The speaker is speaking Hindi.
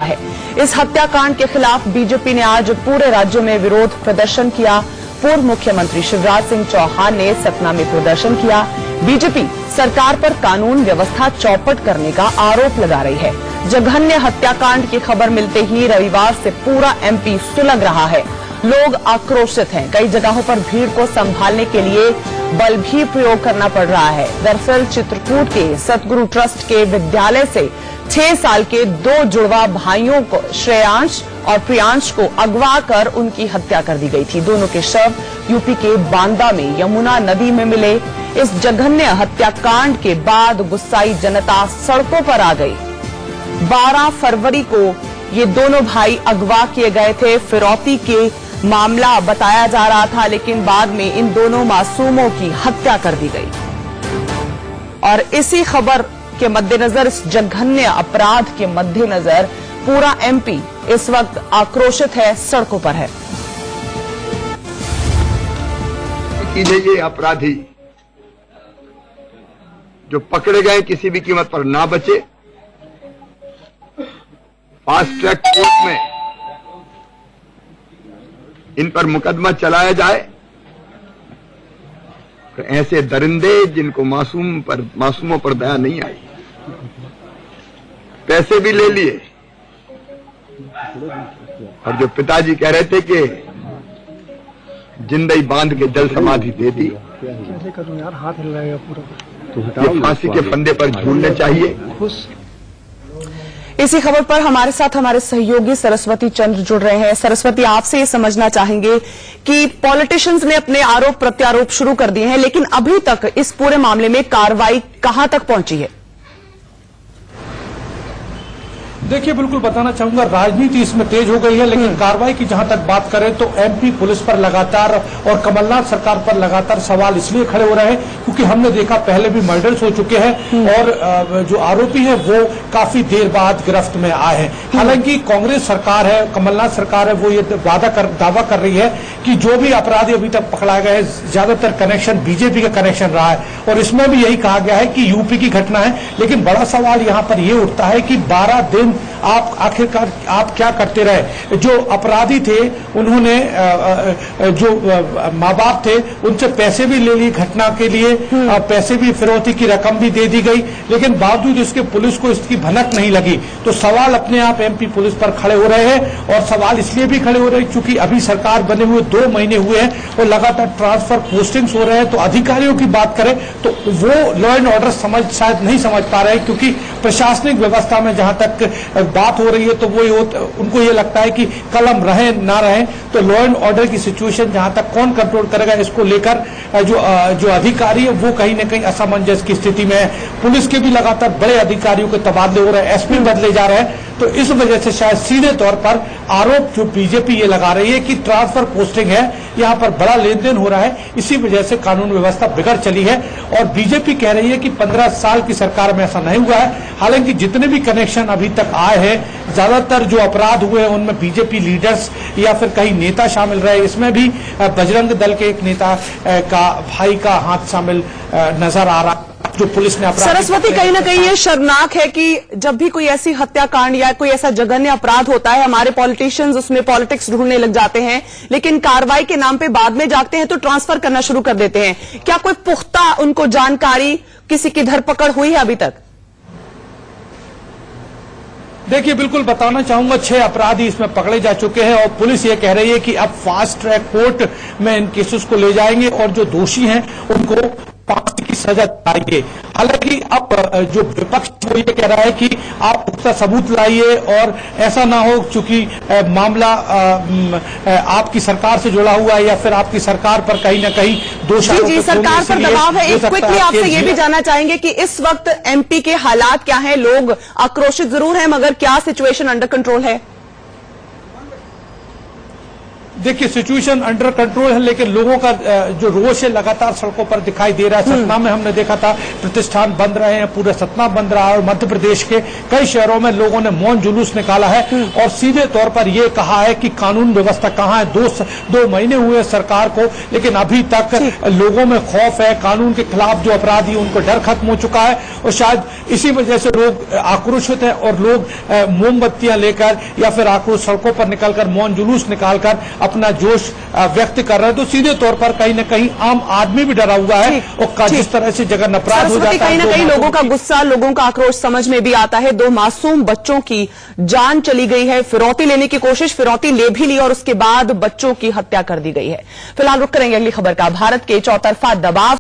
है। इस हत्याकांड के खिलाफ बीजेपी ने आज पूरे राज्य में विरोध प्रदर्शन किया। पूर्व मुख्यमंत्री शिवराज सिंह चौहान ने सतना में प्रदर्शन किया। बीजेपी सरकार पर कानून व्यवस्था चौपट करने का आरोप लगा रही है। जघन्य हत्याकांड की खबर मिलते ही रविवार से पूरा एमपी सुलग रहा है। लोग आक्रोशित हैं। कई जगहों पर भीड़ को संभालने के लिए बल भी प्रयोग करना पड़ रहा है। दरअसल चित्रकूट के सतगुरु ट्रस्ट के विद्यालय से 6 साल के 2 जुड़वा भाइयों को श्रेयांश और प्रियांश को अगवा कर उनकी हत्या कर दी गई थी। दोनों के शव यूपी के बांदा में यमुना नदी में मिले। इस जघन्य हत्याकांड के बाद गुस्साई जनता सड़कों पर आ गई। 12 फरवरी को ये दोनों भाई अगवा किए गए थे। फिरौती के मामला बताया जा रहा था, लेकिन बाद में इन दोनों मासूमों की हत्या कर दी गई। और इसी खबर के मद्देनजर, इस जघन्य अपराध के मद्देनजर पूरा एमपी इस वक्त आक्रोशित है, सड़कों पर है। ये अपराधी जो पकड़े गए किसी भी कीमत पर ना बचे। फास्ट ट्रैक कोर्ट में इन पर मुकदमा चलाया जाए। तो ऐसे दरिंदे जिनको मासूमों पर दया नहीं आई, पैसे भी ले लिए, और जो पिताजी कह रहे थे कि जिंदगी बांध के जल समाधि दे दी, कैसे करूं यार, हाथ हिल रहा है पूरा। ये फांसी के फंदे पर झूलने चाहिए। इसी खबर पर हमारे साथ हमारे सहयोगी सरस्वती चंद्र जुड़ रहे हैं। सरस्वती, आपसे ये समझना चाहेंगे कि पॉलिटिशियंस ने अपने आरोप प्रत्यारोप शुरू कर दिए हैं, लेकिन अभी तक इस पूरे मामले में कार्रवाई कहां तक पहुंची है? देखिए, बिल्कुल बताना चाहूंगा, राजनीति इसमें तेज हो गई है, लेकिन कार्रवाई की जहां तक बात करें तो एमपी पुलिस पर लगातार और कमलनाथ सरकार पर लगातार सवाल इसलिए खड़े हो रहे हैं क्योंकि हमने देखा पहले भी मर्डर्स हो चुके हैं और जो आरोपी है वो काफी देर बाद गिरफ्त में आए हैं। हालांकि कांग्रेस सरकार है, कमलनाथ सरकार है, वो ये दावा कर रही है कि जो भी अपराधी अभी तक पकड़ाए गए हैं ज्यादातर कनेक्शन बीजेपी का कनेक्शन रहा है, और इसमें भी यही कहा गया है कि यूपी की घटना है। लेकिन बड़ा सवाल यहाँ पर यह उठता है कि 12 दिन आप आखिरकार आप क्या करते रहे? जो अपराधी थे उन्होंने जो माँ बाप थे उनसे पैसे भी ले लिए घटना के लिए, पैसे भी, फिरौती की रकम भी दे दी गई, लेकिन बावजूद इसके पुलिस को इसकी भनक नहीं लगी। तो सवाल अपने आप एमपी पुलिस पर खड़े हो रहे हैं, और सवाल इसलिए भी खड़े हो रहे हैं क्योंकि अभी सरकार बने हुए 2 महीने हुए हैं और लगातार ट्रांसफर पोस्टिंग्स हो रहे हैं। तो अधिकारियों की बात करें तो वो लॉ एंड ऑर्डर शायद नहीं समझ पा रहे हैं, क्योंकि प्रशासनिक व्यवस्था में जहां तक बात हो रही है तो वो उनको ये लगता है कि कलम रहे ना रहे, तो लॉ एंड ऑर्डर की सिचुएशन जहां तक कौन कंट्रोल करेगा इसको लेकर जो अधिकारी है वो कहीं न कहीं असमंजस की स्थिति में है। पुलिस के भी लगातार बड़े अधिकारियों के तबादले हो रहे हैं, एसपी बदले जा रहे हैं। तो इस वजह से शायद सीधे तौर पर आरोप जो बीजेपी ये लगा रही है कि ट्रांसफर पोस्टिंग है, यहाँ पर बड़ा लेन देन हो रहा है, इसी वजह से कानून व्यवस्था बिगड़ चली है। और बीजेपी कह रही है कि 15 साल की सरकार में ऐसा नहीं हुआ है। हालांकि जितने भी कनेक्शन अभी तक आए हैं, ज्यादातर जो अपराध हुए हैं उनमें बीजेपी लीडर्स या फिर कई नेता शामिल रहे। इसमें भी बजरंग दल के एक नेता का भाई का हाथ शामिल नजर आ रहा, जो पुलिस ने। सरस्वती, कहीं ना कहीं ये शर्मनाक है कि जब भी कोई ऐसी हत्याकांड या कोई ऐसा जघन्य अपराध होता है, हमारे पॉलिटिशियंस उसमें पॉलिटिक्स ढूंढने लग जाते हैं, लेकिन कार्रवाई के नाम पे बाद में जागते हैं तो ट्रांसफर करना शुरू कर देते हैं। क्या कोई पुख्ता उनको जानकारी, किसी की धरपकड़ हुई है अभी तक? देखिए, बिल्कुल बताना चाहूंगा, 6 अपराधी इसमें पकड़े जा चुके हैं और पुलिस ये कह रही है कि अब फास्ट ट्रैक कोर्ट में इन केसेस को ले जाएंगे और जो दोषी हैं उनको फांसी की सजा दिलाएंगे। हालांकि अब जो विपक्ष वो ये कह रहा है कि आप पुख्ता सबूत लाइए और ऐसा ना हो चूंकि मामला आपकी सरकार से जुड़ा हुआ है या फिर आपकी सरकार पर कहीं ना कहीं दोष जी सरकार पर दबाव है। एक क्विकली आपसे ये भी जानना चाहेंगे कि इस वक्त एमपी के हालात क्या हैं? लोग आक्रोशित जरूर हैं, मगर क्या सिचुएशन अंडर कंट्रोल है? देखिए सिचुएशन अंडर कंट्रोल है, लेकिन लोगों का जो रोष है लगातार सड़कों पर दिखाई दे रहा है। सतना में हमने देखा था प्रतिष्ठान बंद रहे हैं, पूरे सतना बंद रहा है और मध्य प्रदेश के कई शहरों में लोगों ने मौन जुलूस निकाला है और सीधे तौर पर यह कहा है कि कानून व्यवस्था कहाँ है। 2 महीने हुए सरकार को, लेकिन अभी तक लोगों में खौफ है। कानून के खिलाफ जो अपराधी उनको डर खत्म हो चुका है और शायद इसी वजह से लोग आक्रोशित है और लोग मोमबत्तियां लेकर या फिर आक्रोश सड़कों पर निकलकर मौन जुलूस निकालकर अपना जोश व्यक्त कर रहे हैं। तो सीधे तौर पर कहीं न कहीं आम आदमी भी डरा हुआ है और जिस तरह से जगन अपराध हो जाता है, कहीं न कहीं लोगों का गुस्सा, लोगों का आक्रोश समझ में भी आता है। 2 मासूम बच्चों की जान चली गई है, फिरौती लेने की कोशिश, फिरौती ले भी ली और उसके बाद बच्चों की हत्या कर दी गई है। फिलहाल रुक करेंगे अगली खबर का। भारत के चौतरफा दबाव